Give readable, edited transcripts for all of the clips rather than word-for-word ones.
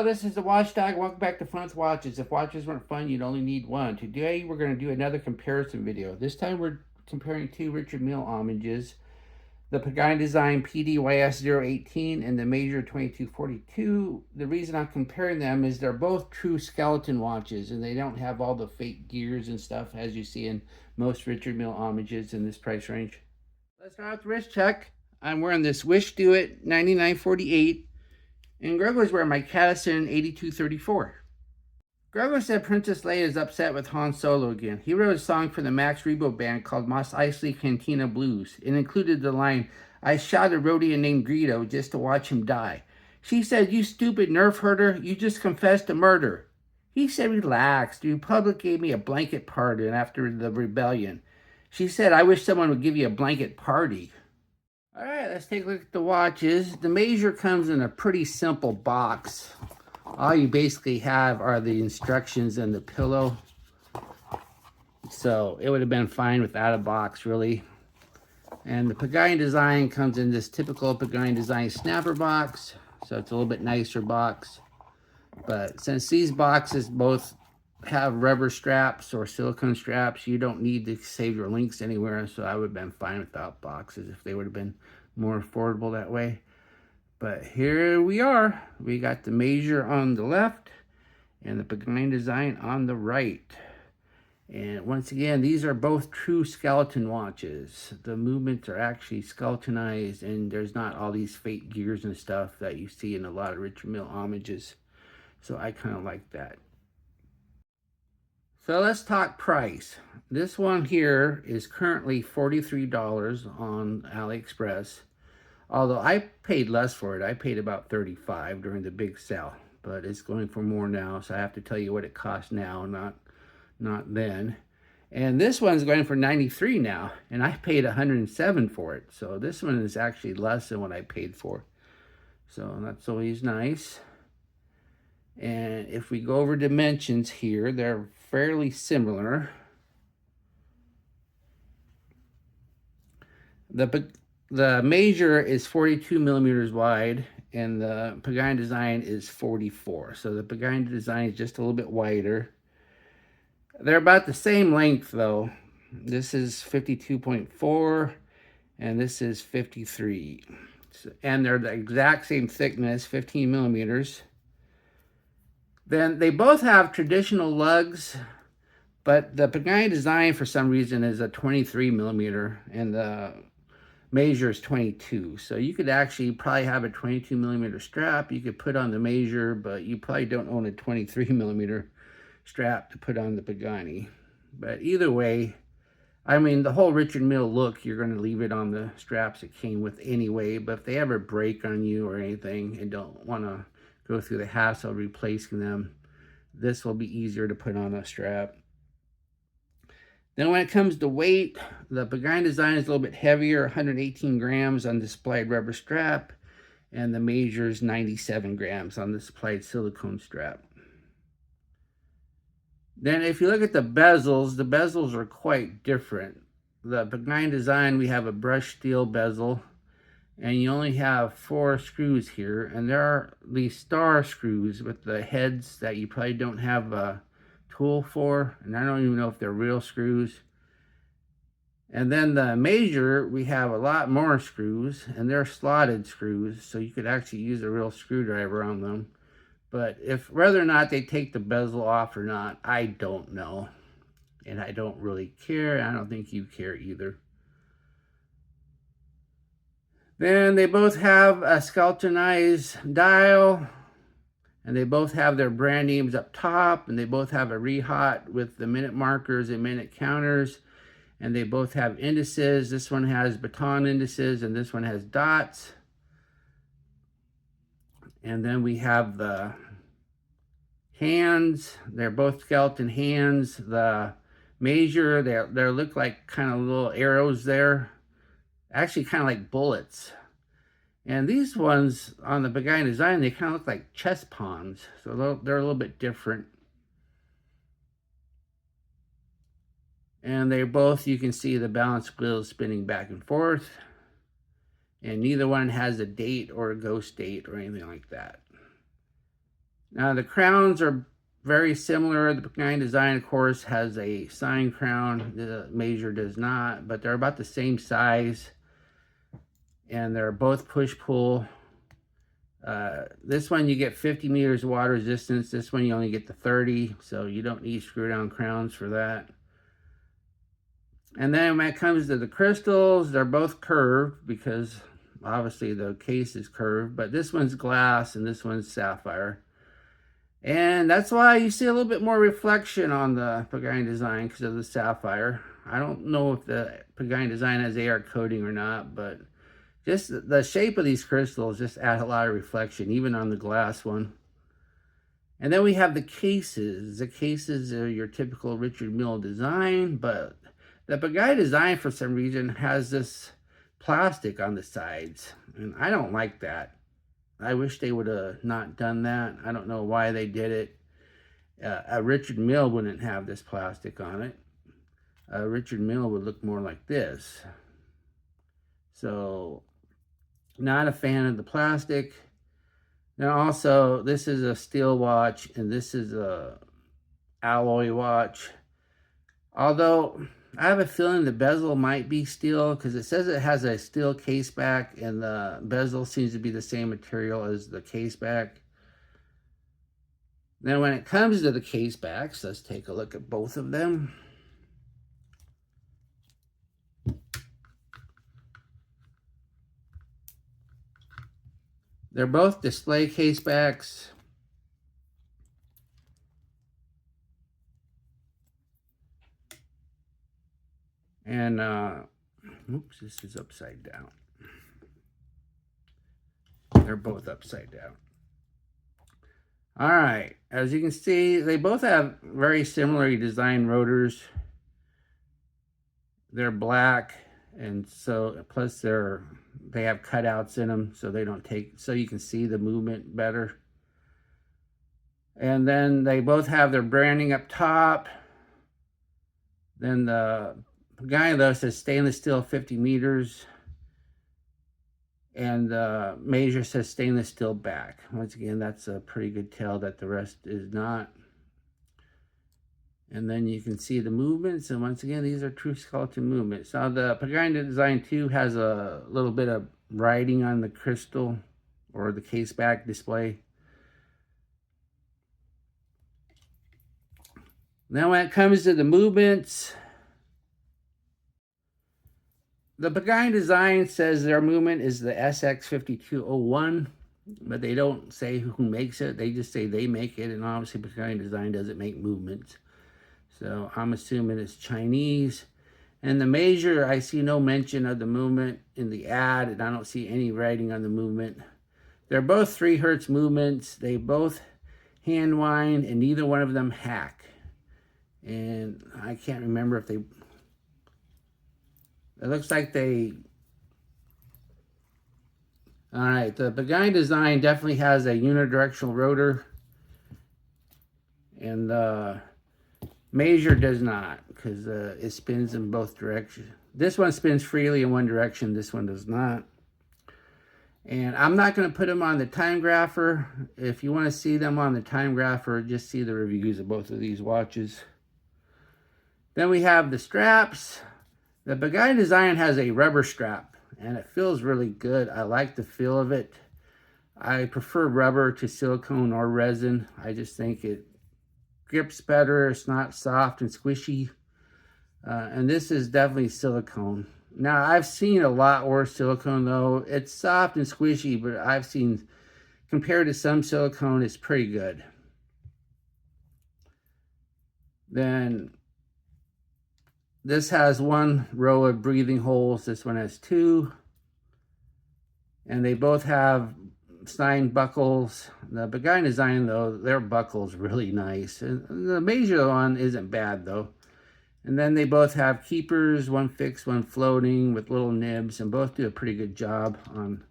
Hello, this is the Watchdog. Welcome back to Fun with Watches. If watches weren't fun, you'd only need one. Today, we're going to do another comparison video. This time, we're comparing two Richard Mille homages. The Pagani Design PD YS018 and the Megir 2242. The reason I'm comparing them is they're both true skeleton watches, and they don't have all the fake gears and stuff as you see in most Richard Mille homages in this price range. Let's start with the wrist check. I'm wearing this Wish Do It 9948. And Gregory's wearing my Cadison 8234. Gregory said Princess Leia is upset with Han Solo again. He wrote a song for the Max Rebo band called Mos Eisley Cantina Blues. It included the line, "I shot a Rodian named Greedo just to watch him die." She said, "You stupid nerf herder, you just confessed to murder." He said, "Relax, the Republic gave me a blanket pardon after the rebellion." She said, "I wish someone would give you a blanket party." All right, let's take a look at the watches. The Megir comes in a pretty simple box. All you basically have are the instructions and the pillow. So it would have been fine without a box, really. And the Pagani Design comes in this typical Pagani Design snapper box. So it's a little bit nicer box. But since these boxes both have rubber straps or silicone straps, you don't need to save your links anywhere, so I would have been fine without boxes if they would have been more affordable that way. But here we are. We got the Megir on the left and the Pagani Design on the right. And once again, these are both true skeleton watches. The movements are actually skeletonized, and there's not all these fake gears and stuff that you see in a lot of Richard Mille homages. So I kind of like that. So let's talk price. This one here is currently $43 on AliExpress. Although I paid less for it. I paid about $35 during the big sale. But it's going for more now, so I have to tell you what it costs now, not then. And this one's going for $93 now, and I paid $107 for it. So this one is actually less than what I paid for. So that's always nice. And if we go over dimensions here, they're fairly similar. The Megir is 42 millimeters wide, and the Pagani Design is 44. So the Pagani Design is just a little bit wider. They're about the same length, though. This is 52.4, and this is 53. And they're the exact same thickness, 15 millimeters. Then they both have traditional lugs, but the Pagani Design, for some reason, is a 23 millimeter, and the Megir is 22. So you could actually probably have a 22 millimeter strap you could put on the Megir, but you probably don't own a 23 millimeter strap to put on the Pagani. But either way, I mean, the whole Richard Mille look, you're going to leave it on the straps it came with anyway. But if they ever break on you or anything and don't want to go through the hassle of replacing them, this will be easier to put on a strap. Then when it comes to weight, the Pagani Design is a little bit heavier, 118 grams on the supplied rubber strap, and the Megir is 97 grams on the supplied silicone strap. Then if you look at the bezels are quite different. The Pagani Design, we have a brushed steel bezel, and you only have 4 screws here, and there are these star screws with the heads that you probably don't have a tool for, and I don't even know if they're real screws. And then the Megir, we have a lot more screws, and they're slotted screws, so you could actually use a real screwdriver on them. But whether or not they take the bezel off or not, I don't know. And I don't really care. I don't think you care either. Then they both have a skeletonized dial, and they both have their brand names up top, and they both have a rehat with the minute markers and minute counters, and they both have indices. This one has baton indices, and this one has dots. And then we have the hands. They're both skeleton hands. The Megir, they look like kind of little arrows there. Actually kind of like bullets. And these ones on the Pagani Design, they kind of look like chess pawns. So they're a little bit different. And they both, you can see the balance wheel spinning back and forth. And neither one has a date or a ghost date or anything like that. Now the crowns are very similar. The Pagani design, of course, has a sign crown. The Megir does not, but they're about the same size, and they're both push-pull. This one you get 50 meters of water resistance. This one you only get the 30, so you don't need screw-down crowns for that. And then when it comes to the crystals, they're both curved because obviously the case is curved, but this one's glass and this one's sapphire. And that's why you see a little bit more reflection on the Pagani design because of the sapphire. I don't know if the Pagani design has AR coating or not, but just the shape of these crystals just add a lot of reflection, even on the glass one. And then we have the cases. The cases are your typical Richard Mille design, but the Pagani design, for some reason, has this plastic on the sides, and I don't like that. I wish they would have not done that. I don't know why they did it. A Richard Mille wouldn't have this plastic on it. A Richard Mille would look more like this. So, not a fan of the plastic. Now also, this is a steel watch, and this is a alloy watch. Although, I have a feeling the bezel might be steel because it says it has a steel case back and the bezel seems to be the same material as the case back. Then when it comes to the case backs, let's take a look at both of them. They're both display case backs. And, oops, this is upside down. They're both upside down. All right, as you can see, they both have very similarly designed rotors. They're black, and so, plus they have cutouts in them, so they don't take, so you can see the movement better. And then they both have their branding up top. Then the Pagani though says stainless steel 50 meters. And the Megir says stainless steel back. Once again, that's a pretty good tell that the rest is not. And then you can see the movements. And once again, these are true skeleton movements. Now the Pagani design 2 has a little bit of writing on the crystal or the case back display. Now when it comes to the movements, the Pagani design says their movement is the SX5201, but they don't say who makes it. They just say they make it, and obviously Pagani design doesn't make movements. So I'm assuming it's Chinese. And the Megir, I see no mention of the movement in the ad, and I don't see any writing on the movement. They're both 3 Hertz movements. They both hand wind, and neither one of them hack. And I can't remember if they... It looks like they... All right, the Pagani design definitely has a unidirectional rotor. And the Megir does not, because it spins in both directions. This one spins freely in one direction, this one does not. And I'm not going to put them on the time grapher. If you want to see them on the time grapher, just see the reviews of both of these watches. Then we have the straps. The Pagani design has a rubber strap, and it feels really good. I like the feel of it. I prefer rubber to silicone or resin. I just think it grips better. It's not soft and squishy. And this is definitely silicone. Now, I've seen a lot worse silicone, though. It's soft and squishy, but I've seen, compared to some silicone, it's pretty good. Then this has 1 row of breathing holes. This one has 2. And they both have signed buckles. The Pagani design, though, their buckle's really nice. And the Megir one isn't bad, though. And then they both have keepers, 1 fixed, 1 floating, with little nibs, and both do a pretty good job on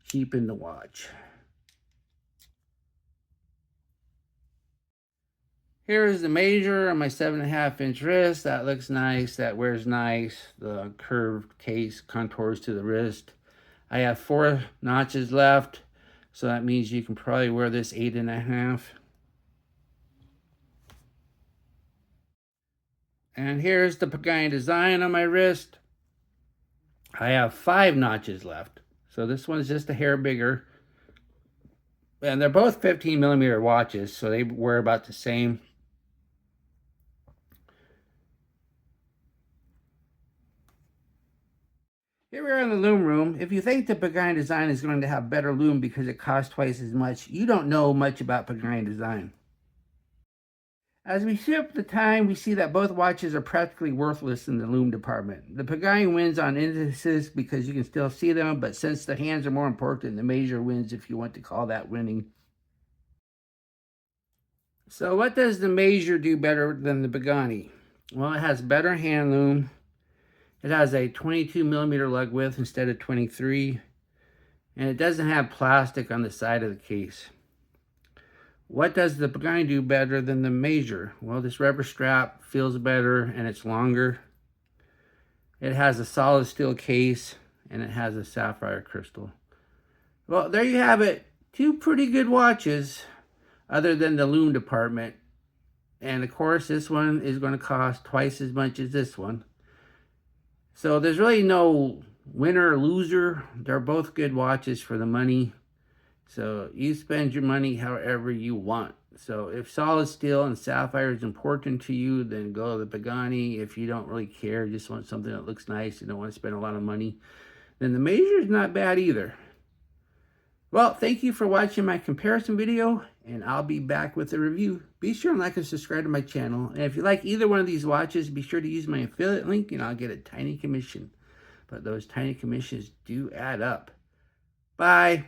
keeping the watch. Here's the Megir on my 7.5-inch wrist. That looks nice. That wears nice. The curved case contours to the wrist. I have 4 notches left, so that means you can probably wear this 8.5. And here's the Pagani design on my wrist. I have 5 notches left. So this one's just a hair bigger. And they're both 15 millimeter watches, so they wear about the same. Here we are in the loom room. If you think the Pagani design is going to have better loom because it costs twice as much, you don't know much about Pagani design. As we shift the time, we see that both watches are practically worthless in the loom department. The Pagani wins on indices because you can still see them, but since the hands are more important, the Megir wins, if you want to call that winning. So what does the Megir do better than the Pagani? Well, it has better hand loom. It has a 22 millimeter lug width instead of 23, and it doesn't have plastic on the side of the case. What does the Pagani do better than the Megir? Well, this rubber strap feels better and it's longer. It has a solid steel case and it has a sapphire crystal. Well, there you have it. 2 pretty good watches other than the loom department. And of course, this one is going to cost twice as much as this one. So there's really no winner or loser. They're both good watches for the money. So you spend your money however you want. So if solid steel and sapphire is important to you, then go to the Pagani. If you don't really care, just want something that looks nice, you don't want to spend a lot of money, then the Megir is not bad either. Well, thank you for watching my comparison video, and I'll be back with a review. Be sure and like and subscribe to my channel. And if you like either one of these watches, be sure to use my affiliate link and I'll get a tiny commission. But those tiny commissions do add up. Bye.